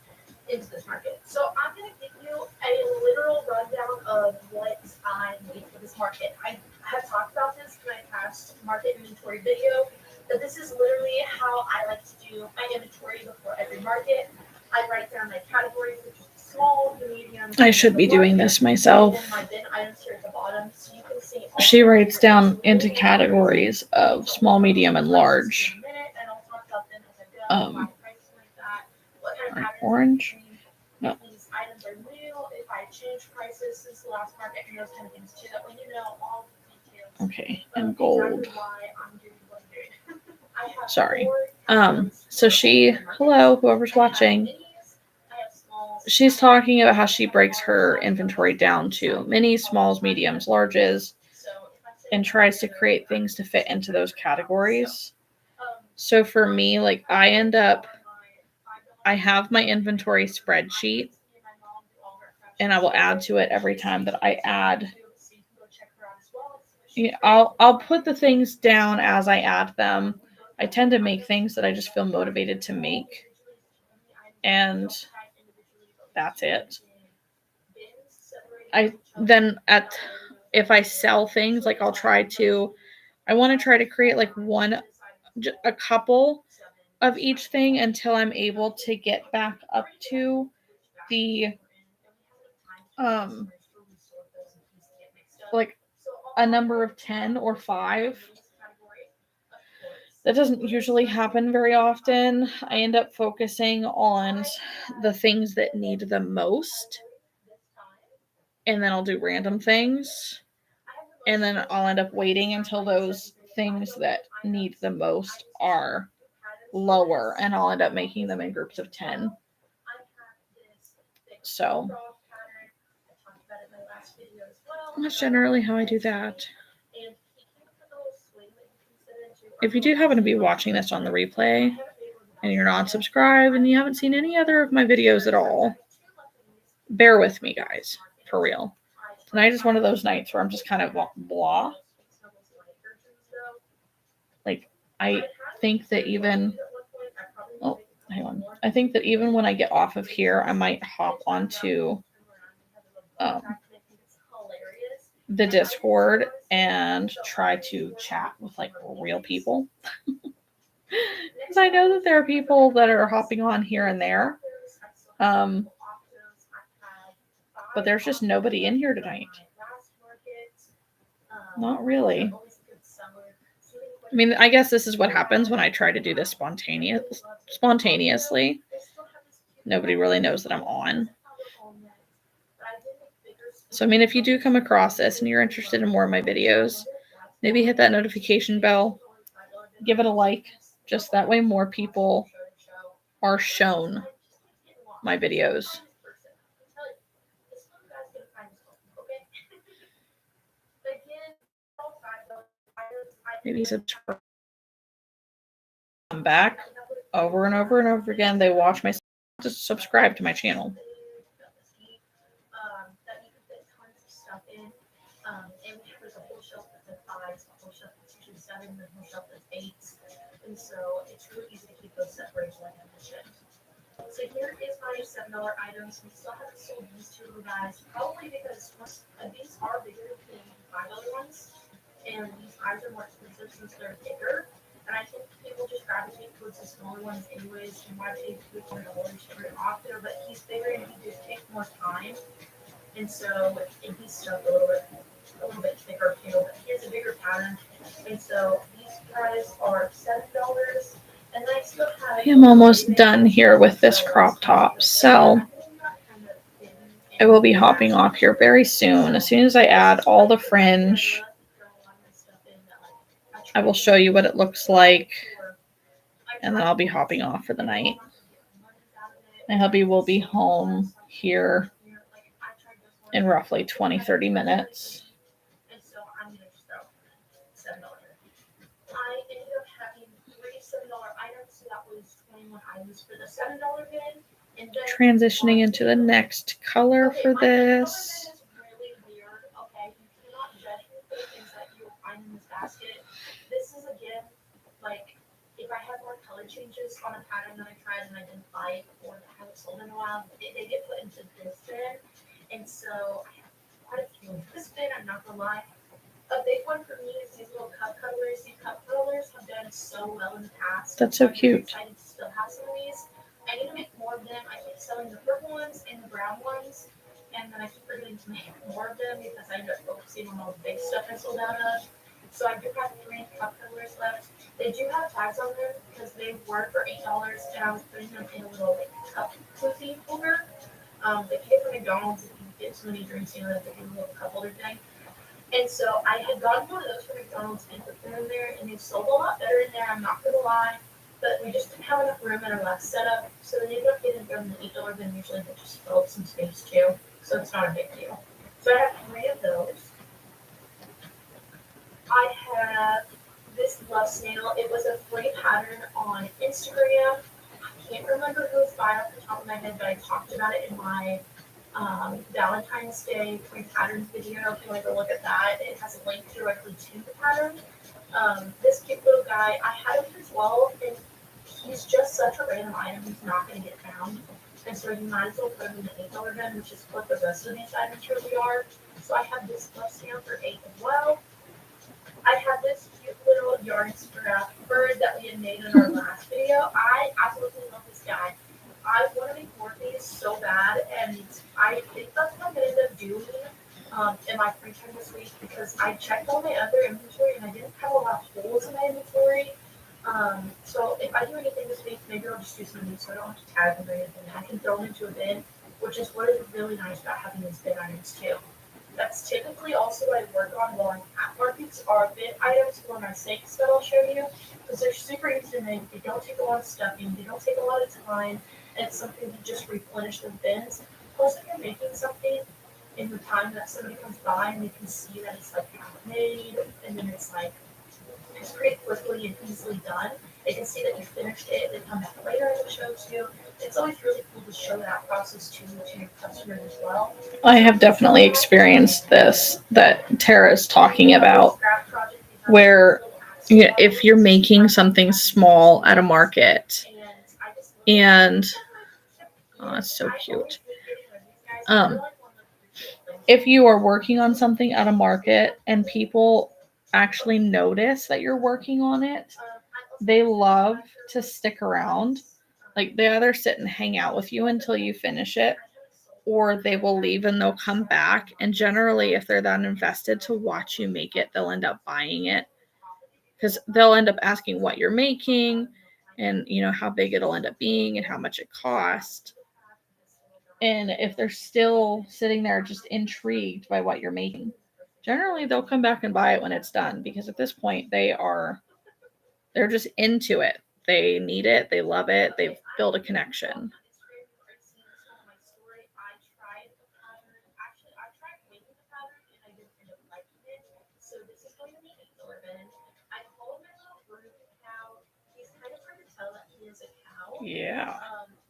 into this market. So I'm going to give you a literal rundown of what I made for this market. I have talked about this in my past market inventory video, but this is literally how I like to do my inventory before every market. I write down my categories, which is small, the medium. I should be doing this myself. And my bin items here at the bottom, so you can see. She writes down into categories of small, medium, and large. Orange. No. These items are new. If I change prices since the last market, and those kind of things too, that way you know all the details. Okay, and gold. Exactly why I'm doing what I'm doing. I have Sorry. So she, hello, whoever's watching. She's talking about how she breaks her inventory down to minis, smalls, mediums, larges, and tries to create things to fit into those categories. So for me, like I have my inventory spreadsheet, and I will add to it every time that I add. Yeah, I'll put the things down as I add them. I tend to make things that I just feel motivated to make. And that's it. If I sell things, like I want to try to create like a couple of each thing until I'm able to get back up to the like a number of 10 or 5. That doesn't usually happen very often. I end up focusing on the things that need the most, and then I'll do random things, and then I'll end up waiting until those things that need the most are lower, and I'll end up making them in groups of 10. So that's generally how I do that. If you do happen to be watching this on the replay and you're not subscribed and you haven't seen any other of my videos at all, bear with me, guys, for real. Tonight is one of those nights where I'm just kind of blah. Like, I think that even, oh, hang on. I think that even when I get off of here, I might hop onto the Discord and try to chat with like real people. Because I know that there are people that are hopping on here and there. But there's just nobody in here tonight. Not really. I mean, I guess this is what happens when I try to do this spontaneously. Nobody really knows that I'm on. So, I mean, if you do come across this and you're interested in more of my videos, maybe hit that notification bell, give it a like, just that way more people are shown my videos. Maybe subscribe. I'm back over and over and over again. They watch my, just subscribe to my channel. And so it's really easy to keep those separated like I mentioned. So here is my $7 items. We still haven't sold these two of you guys, probably because these are bigger than the $5 ones, and these eyes are more expensive since they're bigger. And I think people just gravitate towards the smaller ones anyways, and why pay $300 for it off there, but he's bigger and he just takes more time. And so and he's stuck a little bit thicker too, but he has a bigger pattern. And so these guys are $7. And I still have, I am almost done here with this crop top, so I will be hopping off here very soon. As soon as I add all the fringe, I will show you what it looks like, and then I'll be hopping off for the night. My hubby will be home here in roughly 20-30 minutes. I ended up having 3 $7 items, so that was 21 items for the $7 bin. And then transitioning into the next color for this. Really weird. Okay, you cannot judge me for the things that you will find in this basket. This is again like if I had more color changes on a pattern that I tried and I didn't like or haven't sold in a while, they get put into this bin. And so I have quite a few in this bin. I'm not gonna lie. A big one for me is these little cup colors. These cup colors have done so well in the past. That's so cute. I'm excited to still have some of these. I need to make more of them. I keep selling the purple ones and the brown ones, and then I keep forgetting to make more of them because I end up focusing on all the big stuff I sold out of. So I do have 3 cup colors left. They do have tags on them because they were for $8, and I was putting them in a little like cup koozie holder. They came from McDonald's. If you get so many drinks, you know, they give you a little cup holder thing. And so I had gotten one of those from McDonald's and put them in there, and they sold a lot better in there, I'm not going to lie. But we just didn't have enough room in our last setup, so they ended up getting them in the $8 bin. Usually they just fill up some space too, so it's not a big deal. So I have 3 of those. I have this love snail. It was a free pattern on Instagram. I can't remember who it's by off the top of my head, but I talked about it in my Valentine's Day free patterns video. If you want to go look at that, it has a link directly to the pattern. This cute little guy, I had him for 12, and he's just such a random item. He's not going to get found, and so you might as well put him in the $8 bin, which is what the rest of these items really are. So I have this love snail for $8 as well. I have this cute little yarn scrap bird that we had made in our last video. I absolutely love this guy. I want to make more of these so bad, and I think that's what I'm going to end up doing in my free time this week because I checked all my other inventory and I didn't have a lot of holes in my inventory. So if I do anything this week, maybe I'll just do some of these so I don't have to tag them or anything. I can throw them into a bin, which is what is really nice about having these bin items too. That's typically also what I work on while I'm at markets are bit items for my sakes that I'll show you because they're super easy to make. They don't take a lot of stuffing. They don't take a lot of time. And it's something to just replenish the bins. Plus, if you're making something in the time that somebody comes by and they can see that it's like made and then it's like it's pretty quickly and easily done. They can see that you finished it. They come back later and it shows you. It's always really cool to show that process to your customers as well. I have definitely experienced this that Tara is talking about, where if you're making something small at a market, and oh, it's so cute. If you are working on something at a market and people actually notice that you're working on it, they love to stick around. Like they either sit and hang out with you until you finish it, or they will leave and they'll come back. And generally, if they're that invested to watch you make it, they'll end up buying it because they'll end up asking what you're making and how big it'll end up being and how much it cost. And if they're still sitting there just intrigued by what you're making, generally they'll come back and buy it when it's done because at this point they're just into it. They need it, they love it, they've built a connection. Yeah.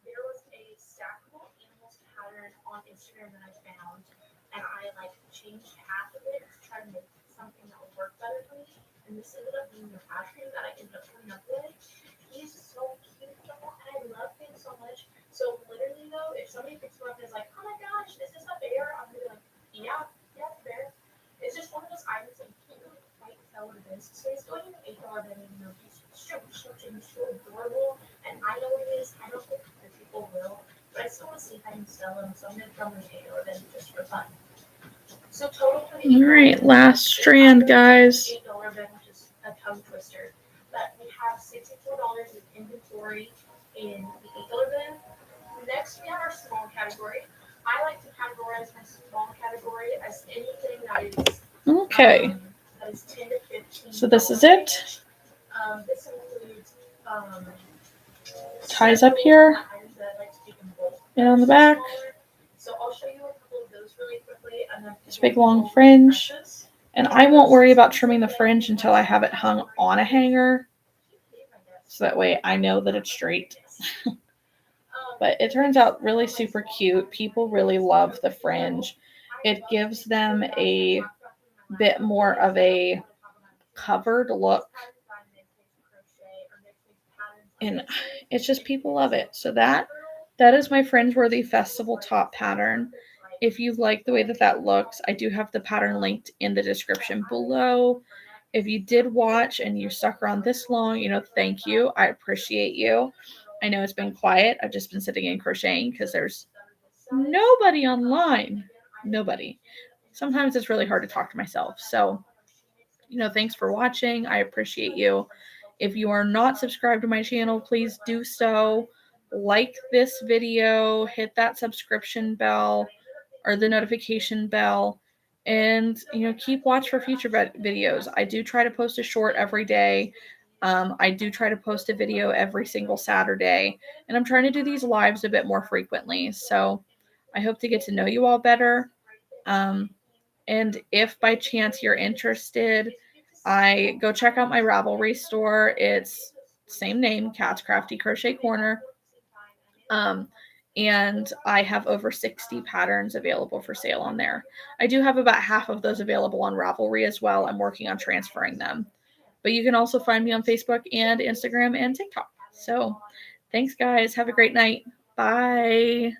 There was a stackable animals pattern on Instagram that I found, and I like changed half of it to try to make something that would work better for me. And this ended up being the pattern that I ended up coming up with. He's so cute though, and I love him so much. So literally though, if somebody picks him up and is like, "Oh my gosh, is this a bear?" I'm gonna be like, "Yeah, yeah, it's a bear." It's just one of those items that you can't really quite tell what it is. So he's going to $8 and he's so cute and so adorable. And I know what it is. I don't think other people will, but I still want to see if I can sell them. So I'm going to throw them $8 just for fun. So total for all right, last strand, guys. $8 which is a tongue twister. But we have $64 in inventory in the $8 bin. Next, we have our small category. I like to categorize my small category as anything that is okay. That is 10 to 15. So this is it. This includes ties up here and on the back. So I'll show you a couple of those really quickly. This big long fringe. And I won't worry about trimming the fringe until I have it hung on a hanger. So that way I know that it's straight. But it turns out really super cute. People really love the fringe. It gives them a bit more of a covered look. And it's just people love it. So that is my Fringeworthy Festival top pattern. If you like the way that looks, I do have the pattern linked in the description below. If you did watch and you stuck around this long, thank you. I appreciate you. I know it's been quiet. I've just been sitting and crocheting because there's nobody online. Nobody. Sometimes it's really hard to talk to myself. So, thanks for watching. I appreciate you. If you are not subscribed to my channel, please do so. Like this video, hit that subscription bell or the notification bell, and keep watch for future videos. I do try to post a short every day. I do try to post a video every single Saturday, and I'm trying to do these lives a bit more frequently. So I hope to get to know you all better. And if by chance you're interested, I go check out my Ravelry store. It's same name, Cat's Crafty Crochet Corner. And I have over 60 patterns available for sale on there. I do have about half of those available on Ravelry as well. I'm working on transferring them. But you can also find me on Facebook and Instagram and TikTok. So thanks, guys. Have a great night. Bye.